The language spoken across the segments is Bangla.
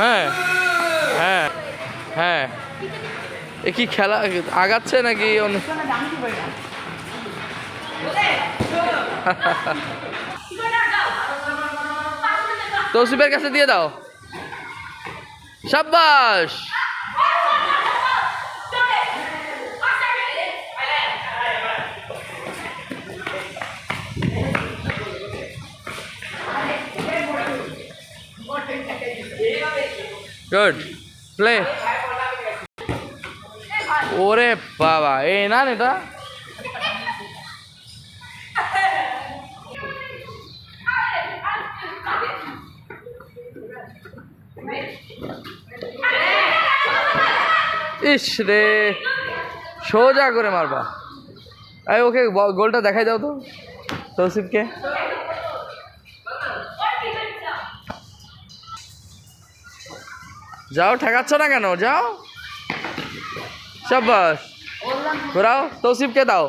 হ্যাঁ হ্যাঁ হ্যাঁ, এ কি খেলা আগাচ্ছে নাকি? তৌসিফের কাছে দিয়ে দাও। শাবাশ। Good play. ওরে বাবা, এ না এটা ইস রে, সোজা করে মারবা। এই ওকে গোলটা দেখাই দাও তো তৌসিফকে। যাও, ঠেকাচ্ছ না কেন? যাও, শাবাশ। ঘোরাও, তৌসিফকে দাও।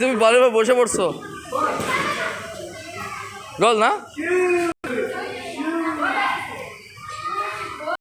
তুমি বলে বসে পড়ছো। গোল না?